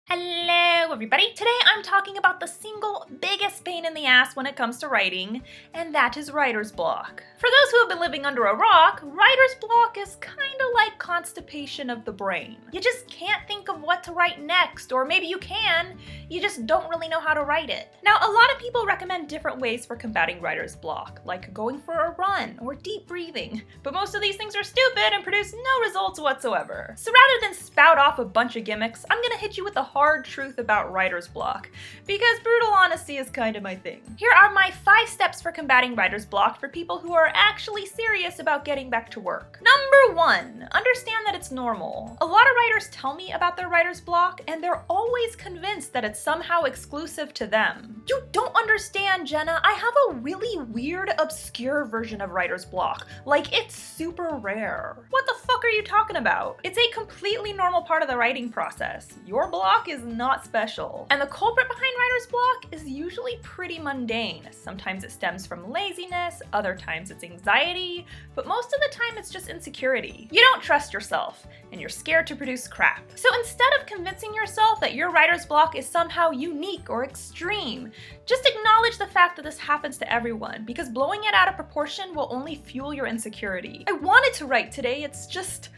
Hello everybody! Today I'm talking about the single biggest pain in the ass when it comes to writing, and that is writer's block. For those who have been living under a rock, writer's block is kinda like constipation of the brain. You just can't think of what to write next, or maybe you can, you just don't really know how to write it. Now, a lot of people recommend different ways for combating writer's block, like going for a run or deep breathing, but most of these things are stupid and produce no results whatsoever. So rather than spout off a bunch of gimmicks, I'm gonna hit you with the hard truth about writer's block, because brutal honesty is kind of my thing. Here are my 5 steps for combating writer's block for people who are actually serious about getting back to work. Number 1, understand that it's normal. A lot of writers tell me about their writer's block, and they're always convinced that it's somehow exclusive to them. You don't understand, Jenna. I have a really weird, obscure version of writer's block. Like, it's super rare. What the fuck are you talking about? It's a completely normal part of the writing process. Your block is not special. And the culprit behind writer's block is usually pretty mundane. Sometimes it stems from laziness, other times it's anxiety, but most of the time it's just insecurity. You don't trust yourself, and you're scared to produce crap. So instead of convincing yourself that your writer's block is somehow unique or extreme, just acknowledge the fact that this happens to everyone, because blowing it out of proportion will only fuel your insecurity. I wanted to write today, it's just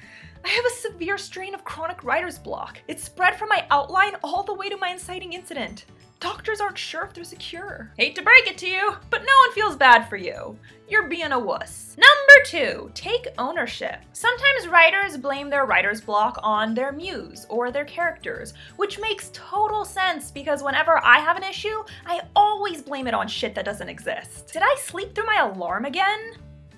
I have a severe strain of chronic writer's block. It spread from my outline all the way to my inciting incident. Doctors aren't sure if there's a cure. Hate to break it to you, but no one feels bad for you. You're being a wuss. Number 2, take ownership. Sometimes writers blame their writer's block on their muse or their characters, which makes total sense because whenever I have an issue, I always blame it on shit that doesn't exist. Did I sleep through my alarm again?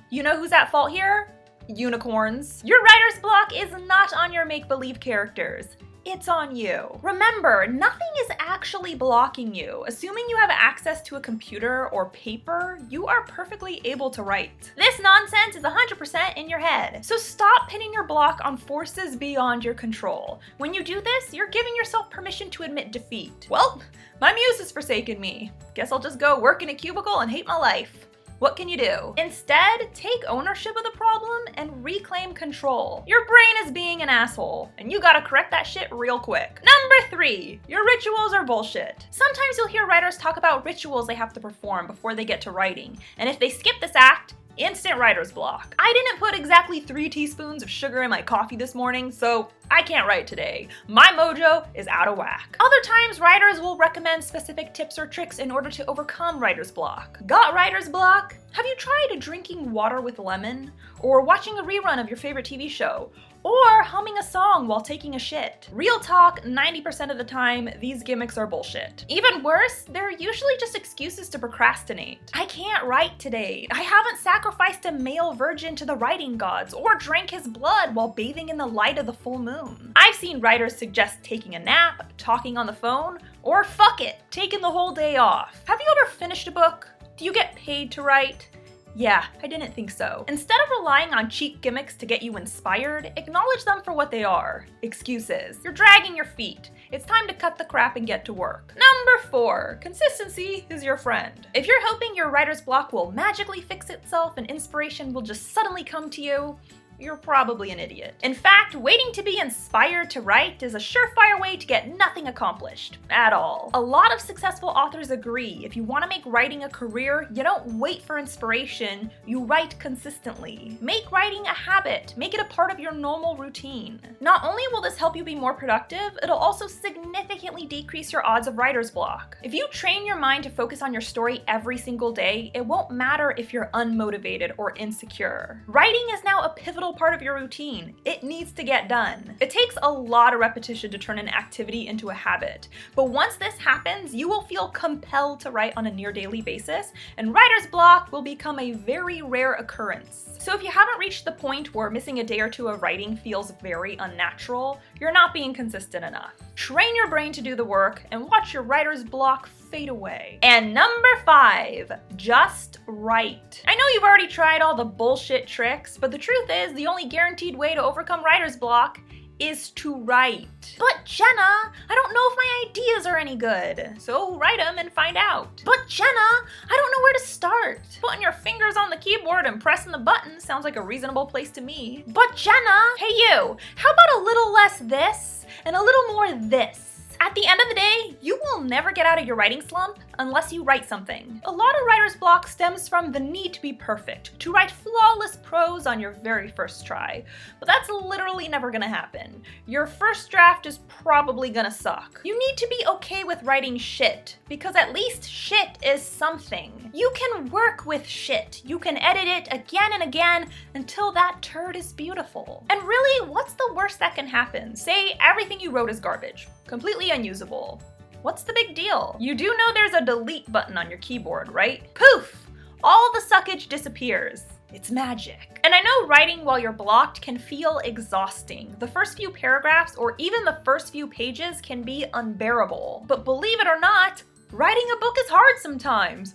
You know who's at fault here? Unicorns. Your writer's block is not on your make-believe characters. It's on you. Remember, nothing is actually blocking you. Assuming you have access to a computer or paper, you are perfectly able to write. This nonsense is 100% in your head. So stop pinning your block on forces beyond your control. When you do this, you're giving yourself permission to admit defeat. Well, my muse has forsaken me. Guess I'll just go work in a cubicle and hate my life. What can you do? Instead, take ownership of the problem and reclaim control. Your brain is being an asshole, and you gotta correct that shit real quick. Number 3, your rituals are bullshit. Sometimes you'll hear writers talk about rituals they have to perform before they get to writing, and if they skip this act, instant writer's block. I didn't put exactly 3 teaspoons of sugar in my coffee this morning, so I can't write today. My mojo is out of whack. Other times, writers will recommend specific tips or tricks in order to overcome writer's block. Got writer's block? Have you tried drinking water with lemon? Or watching a rerun of your favorite TV show? Or humming a song while taking a shit? Real talk, 90% of the time, these gimmicks are bullshit. Even worse, they're usually just excuses to procrastinate. I can't write today. I haven't sacrificed a male virgin to the writing gods or drank his blood while bathing in the light of the full moon. I've seen writers suggest taking a nap, talking on the phone, or fuck it, taking the whole day off. Have you ever finished a book? Do you get paid to write? Yeah, I didn't think so. Instead of relying on cheap gimmicks to get you inspired, acknowledge them for what they are. Excuses. You're dragging your feet. It's time to cut the crap and get to work. Number 4, consistency is your friend. If you're hoping your writer's block will magically fix itself and inspiration will just suddenly come to you, you're probably an idiot. In fact, waiting to be inspired to write is a surefire way to get nothing accomplished at all. A lot of successful authors agree, if you want to make writing a career, you don't wait for inspiration, you write consistently. Make writing a habit, make it a part of your normal routine. Not only will this help you be more productive, it'll also significantly decrease your odds of writer's block. If you train your mind to focus on your story every single day, it won't matter if you're unmotivated or insecure. Writing is now a pivotal part of your routine. It needs to get done. It takes a lot of repetition to turn an activity into a habit, but once this happens, you will feel compelled to write on a near daily basis, and writer's block will become a very rare occurrence. So if you haven't reached the point where missing a day or 2 of writing feels very unnatural, you're not being consistent enough. Train your brain to do the work and watch your writer's block fade away. And number 5, just write. I know you've already tried all the bullshit tricks, but the truth is the only guaranteed way to overcome writer's block is to write. But Jenna, I don't know if my ideas are any good. So write them and find out. But Jenna, I don't know where to start. Putting your fingers on the keyboard and pressing the button sounds like a reasonable place to me. But Jenna, hey you, how about a little less this and a little more this? At the end of the day, you will never get out of your writing slump unless you write something. A lot of writer's block stems from the need to be perfect, to write flawless prose on your very first try. But that's literally never gonna happen. Your first draft is probably gonna suck. You need to be okay with writing shit, because at least shit is something. You can work with shit. You can edit it again and again until that turd is beautiful. And really, what's the worst that can happen? Say everything you wrote is garbage, completely unusable. What's the big deal? You do know there's a delete button on your keyboard, right? Poof! All the suckage disappears. It's magic. And I know writing while you're blocked can feel exhausting. The first few paragraphs or even the first few pages can be unbearable. But believe it or not, writing a book is hard sometimes.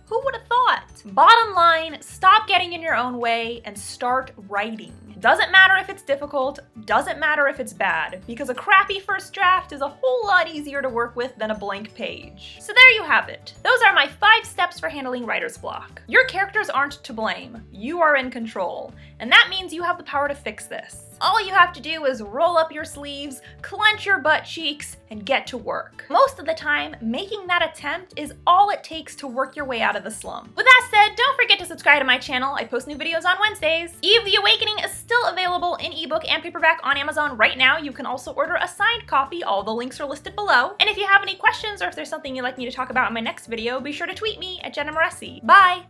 Who would have thought? Bottom line, stop getting in your own way and start writing. Doesn't matter if it's difficult, doesn't matter if it's bad, because a crappy first draft is a whole lot easier to work with than a blank page. So there you have it. Those are my 5 steps for handling writer's block. Your characters aren't to blame. You are in control. And that means you have the power to fix this. All you have to do is roll up your sleeves, clench your butt cheeks, and get to work. Most of the time, making that attempt is all it takes to work your way out of the slump. With that said, don't forget to subscribe to my channel. I post new videos on Wednesdays. Eve the Awakening is still available in ebook and paperback on Amazon right now. You can also order a signed copy. All the links are listed below. And if you have any questions or if there's something you'd like me to talk about in my next video, be sure to tweet me at Jenna Moreci. Bye!